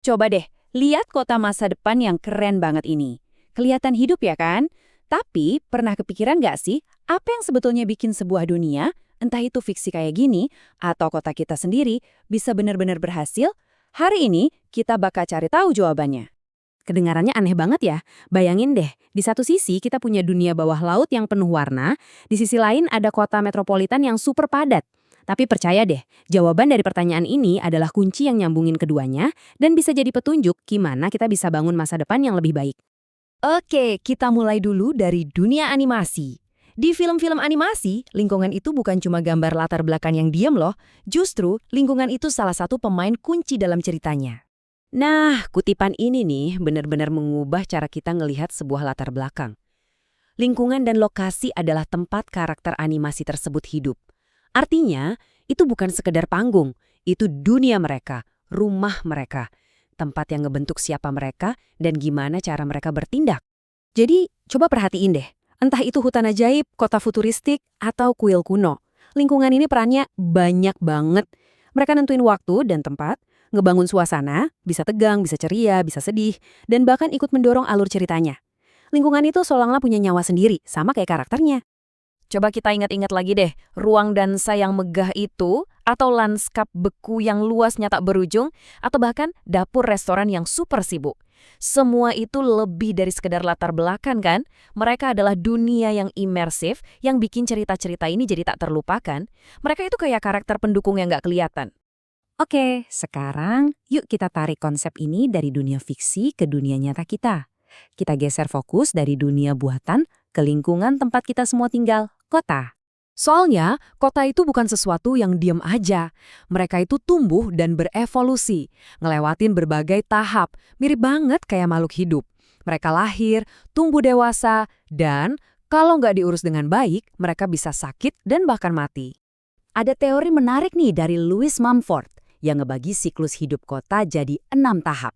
Coba deh, lihat kota masa depan yang keren banget ini. Kelihatan hidup ya kan? Tapi, pernah kepikiran nggak sih, apa yang sebetulnya bikin sebuah dunia, entah itu fiksi kayak gini, atau kota kita sendiri, bisa benar-benar berhasil? Hari ini, kita bakal cari tahu jawabannya. Kedengarannya aneh banget ya. Bayangin deh, di satu sisi kita punya dunia bawah laut yang penuh warna, di sisi lain ada kota metropolitan yang super padat. Tapi percaya deh, jawaban dari pertanyaan ini adalah kunci yang nyambungin keduanya dan bisa jadi petunjuk gimana kita bisa bangun masa depan yang lebih baik. Oke, kita mulai dulu dari dunia animasi. Di film-film animasi, lingkungan itu bukan cuma gambar latar belakang yang diem loh, justru lingkungan itu salah satu pemain kunci dalam ceritanya. Nah, kutipan ini nih benar-benar mengubah cara kita ngelihat sebuah latar belakang. Lingkungan dan lokasi adalah tempat karakter animasi tersebut hidup. Artinya, itu bukan sekedar panggung, itu dunia mereka, rumah mereka, tempat yang ngebentuk siapa mereka dan gimana cara mereka bertindak. Jadi, coba perhatiin deh, entah itu hutan ajaib, kota futuristik, atau kuil kuno. Lingkungan ini perannya banyak banget. Mereka nentuin waktu dan tempat, ngebangun suasana, bisa tegang, bisa ceria, bisa sedih, dan bahkan ikut mendorong alur ceritanya. Lingkungan itu seolah-olah punya nyawa sendiri, sama kayak karakternya. Coba kita ingat-ingat lagi deh, ruang dansa yang megah itu, atau lanskap beku yang luasnya tak berujung, atau bahkan dapur restoran yang super sibuk. Semua itu lebih dari sekedar latar belakang kan? Mereka adalah dunia yang imersif, yang bikin cerita-cerita ini jadi tak terlupakan. Mereka itu kayak karakter pendukung yang nggak kelihatan. Oke, sekarang yuk kita tarik konsep ini dari dunia fiksi ke dunia nyata kita. Kita geser fokus dari dunia buatan ke lingkungan tempat kita semua tinggal, kota. Soalnya, kota itu bukan sesuatu yang diem aja. Mereka itu tumbuh dan berevolusi, ngelewatin berbagai tahap, mirip banget kayak makhluk hidup. Mereka lahir, tumbuh dewasa, dan kalau nggak diurus dengan baik, mereka bisa sakit dan bahkan mati. Ada teori menarik nih dari Louis Mumford yang ngebagi siklus hidup kota jadi 6 tahap.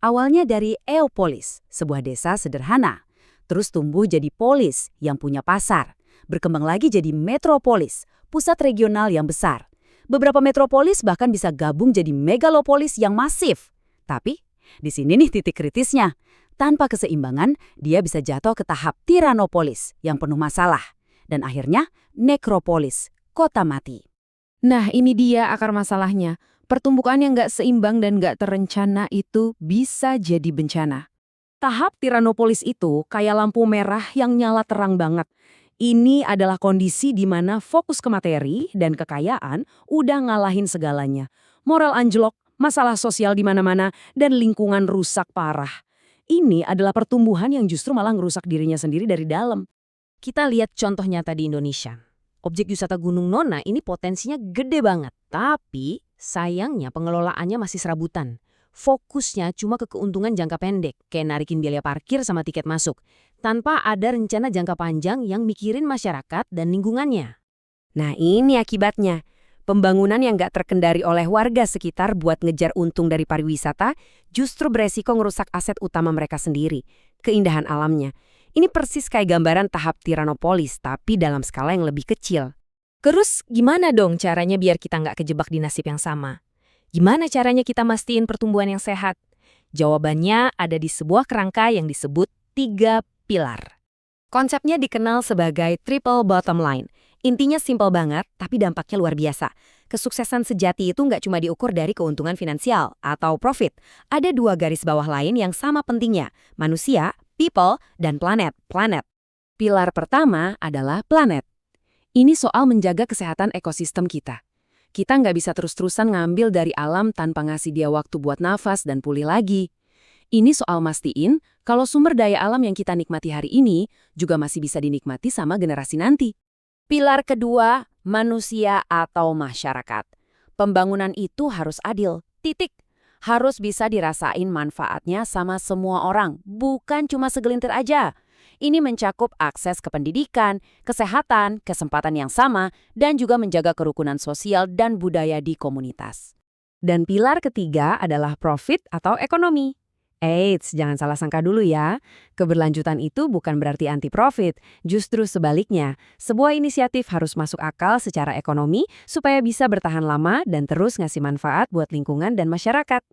Awalnya dari Eopolis, sebuah desa sederhana. Terus tumbuh jadi polis yang punya pasar. Berkembang lagi jadi metropolis, pusat regional yang besar. Beberapa metropolis bahkan bisa gabung jadi megalopolis yang masif. Tapi, di sini nih titik kritisnya. Tanpa keseimbangan, dia bisa jatuh ke tahap tiranopolis yang penuh masalah. Dan akhirnya, nekropolis, kota mati. Nah, ini dia akar masalahnya. Pertumbuhan yang nggak seimbang dan nggak terencana itu bisa jadi bencana. Tahap tiranopolis itu kayak lampu merah yang nyala terang banget. Ini adalah kondisi di mana fokus ke materi dan kekayaan udah ngalahin segalanya. Moral anjlok, masalah sosial di mana-mana, dan lingkungan rusak parah. Ini adalah pertumbuhan yang justru malah ngerusak dirinya sendiri dari dalam. Kita lihat contoh nyata di Indonesia. Objek wisata Gunung Nona ini potensinya gede banget. Tapi sayangnya pengelolaannya masih serabutan. Fokusnya cuma ke keuntungan jangka pendek, kayak narikin biaya parkir sama tiket masuk, tanpa ada rencana jangka panjang yang mikirin masyarakat dan lingkungannya. Nah ini akibatnya. Pembangunan yang nggak terkendali oleh warga sekitar buat ngejar untung dari pariwisata justru beresiko ngerusak aset utama mereka sendiri, keindahan alamnya. Ini persis kayak gambaran tahap tiranopolis, tapi dalam skala yang lebih kecil. Terus gimana dong caranya biar kita nggak kejebak di nasib yang sama? Gimana caranya kita mastiin pertumbuhan yang sehat? Jawabannya ada di sebuah kerangka yang disebut 3 pilar. Konsepnya dikenal sebagai triple bottom line. Intinya simpel banget, tapi dampaknya luar biasa. Kesuksesan sejati itu nggak cuma diukur dari keuntungan finansial atau profit. Ada 2 garis bawah lain yang sama pentingnya, manusia, people, dan planet. Pilar pertama adalah planet. Ini soal menjaga kesehatan ekosistem kita. Kita nggak bisa terus-terusan ngambil dari alam tanpa ngasih dia waktu buat nafas dan pulih lagi. Ini soal mastiin kalau sumber daya alam yang kita nikmati hari ini juga masih bisa dinikmati sama generasi nanti. Pilar kedua, manusia atau masyarakat. Pembangunan itu harus adil, titik. Harus bisa dirasain manfaatnya sama semua orang, bukan cuma segelintir aja. Ini mencakup akses ke pendidikan, kesehatan, kesempatan yang sama, dan juga menjaga kerukunan sosial dan budaya di komunitas. Dan pilar ketiga adalah profit atau ekonomi. Eits, jangan salah sangka dulu ya. Keberlanjutan itu bukan berarti anti-profit, justru sebaliknya. Sebuah inisiatif harus masuk akal secara ekonomi supaya bisa bertahan lama dan terus ngasih manfaat buat lingkungan dan masyarakat.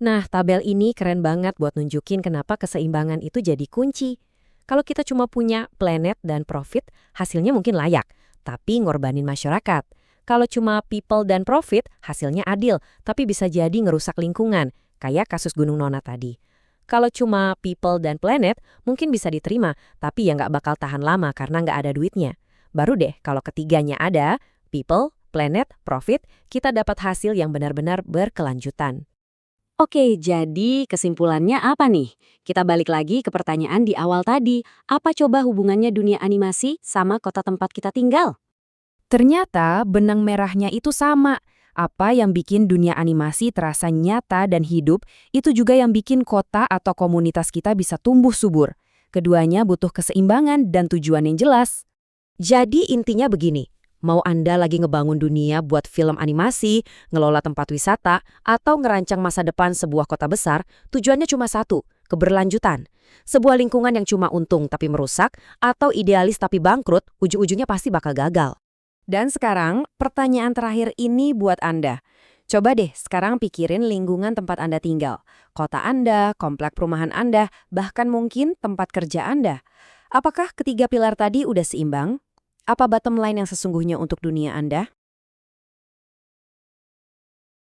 Nah, tabel ini keren banget buat nunjukin kenapa keseimbangan itu jadi kunci. Kalau kita cuma punya planet dan profit, hasilnya mungkin layak, tapi ngorbanin masyarakat. Kalau cuma people dan profit, hasilnya adil, tapi bisa jadi ngerusak lingkungan, kayak kasus Gunung Nona tadi. Kalau cuma people dan planet, mungkin bisa diterima, tapi ya nggak bakal tahan lama karena nggak ada duitnya. Baru deh, kalau ketiganya ada, people, planet, profit, kita dapat hasil yang benar-benar berkelanjutan. Oke, jadi kesimpulannya apa nih? Kita balik lagi ke pertanyaan di awal tadi. Apa coba hubungannya dunia animasi sama kota tempat kita tinggal? Ternyata benang merahnya itu sama. Apa yang bikin dunia animasi terasa nyata dan hidup, itu juga yang bikin kota atau komunitas kita bisa tumbuh subur. Keduanya butuh keseimbangan dan tujuan yang jelas. Jadi intinya begini, mau Anda lagi ngebangun dunia buat film animasi, ngelola tempat wisata, atau ngerancang masa depan sebuah kota besar, tujuannya cuma satu, keberlanjutan. Sebuah lingkungan yang cuma untung tapi merusak, atau idealis tapi bangkrut, ujung-ujungnya pasti bakal gagal. Dan sekarang, pertanyaan terakhir ini buat Anda. Coba deh sekarang pikirin lingkungan tempat Anda tinggal. Kota Anda, komplek perumahan Anda, bahkan mungkin tempat kerja Anda. Apakah ketiga pilar tadi udah seimbang? Apa bottom line yang sesungguhnya untuk dunia Anda?